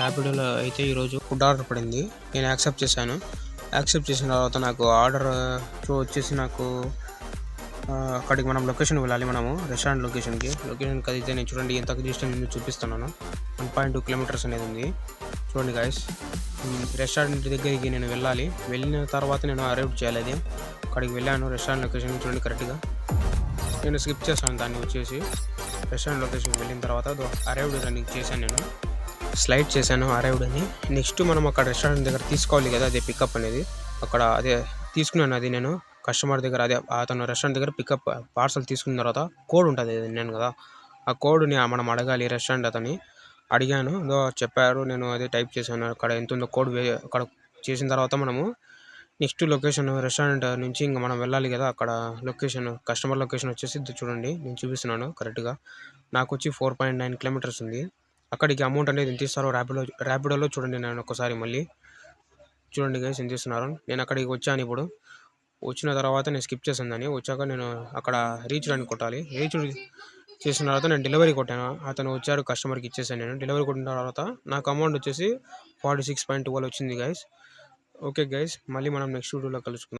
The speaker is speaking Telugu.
ర్యాపిడోలో అయితే ఈరోజు ఫుడ్ ఆర్డర్ పడింది. నేను యాక్సెప్ట్ చేశాను. యాక్సెప్ట్ చేసిన తర్వాత నాకు ఆర్డర్ వచ్చేసి నాకు అక్కడికి మనం లొకేషన్ వెళ్ళాలి. మనము రెస్టారెంట్ లొకేషన్కి అయితే నేను చూడండి ఎంత డిస్టెన్స్ నేను చూపిస్తున్నాను. 1.2 కిలోమీటర్స్ అనేది ఉంది. చూడండి గాయస్, రెస్టారెంట్ దగ్గరికి నేను వెళ్ళాలి. వెళ్ళిన తర్వాత నేను అరైవ్ చేయాలి. అది అక్కడికి వెళ్ళాను. రెస్టారెంట్ లొకేషన్ చూడండి కరెక్ట్గా. నేను స్కిప్ చేస్తాను దాన్ని వచ్చేసి. రెస్టారెంట్ లొకేషన్కి వెళ్ళిన తర్వాత అరైవ్డ్ అని చేశాను. నేను స్లైడ్ చేశాను అరైవ్డ్ అని. నెక్స్ట్ మనం అక్కడ రెస్టారెంట్ దగ్గర తీసుకోవాలి కదా, అదే పికప్ అనేది. అక్కడ అదే తీసుకున్నాను. అది నేను కస్టమర్ దగ్గర అదే అతను రెస్టారెంట్ దగ్గర పికప్ పార్సల్ తీసుకున్న తర్వాత కోడ్ ఉంటుంది నేను కదా, ఆ కోడ్ని మనం అడగాలి. రెస్టారెంట్ అతన్ని అడిగాను, చెప్పారు. నేను అదే టైప్ చేశాను. అక్కడ ఎంత ఉందో కోడ్ అక్కడ చేసిన తర్వాత మనము నెక్స్ట్ లొకేషన్ రెస్టారెంట్ నుంచి ఇంకా మనం వెళ్ళాలి కదా. అక్కడ లొకేషన్ కస్టమర్ లొకేషన్ వచ్చేసి చూడండి నేను చూపిస్తున్నాను కరెక్ట్గా. నాకు వచ్చి 4.9 కిలోమీటర్స్ ఉంది. అక్కడికి అమౌంట్ అనేది ఎంత ఇస్తారో ర్యాపిడోలో చూడండి. నేను ఒకసారి మళ్ళీ చూడండి గైస్ ఎంత ఇస్తున్నారు. నేను అక్కడికి వచ్చాను. ఇప్పుడు వచ్చిన తర్వాత నేను స్కిప్ చేశాను దాన్ని. వచ్చాక నేను అక్కడ రీచ్ అని కొట్టాలి. రీచ్ చేసిన తర్వాత నేను డెలివరీ కొట్టాను. అతను వచ్చారు, కస్టమర్కి ఇచ్చేసాను. నేను డెలివరీ కొట్టిన తర్వాత నాకు అమౌంట్ వచ్చేసి 46.12 వచ్చింది గైస్. ఓకే గైస్, మళ్ళీ మనం నెక్స్ట్ వీడియోలో కలుసుకుందాం.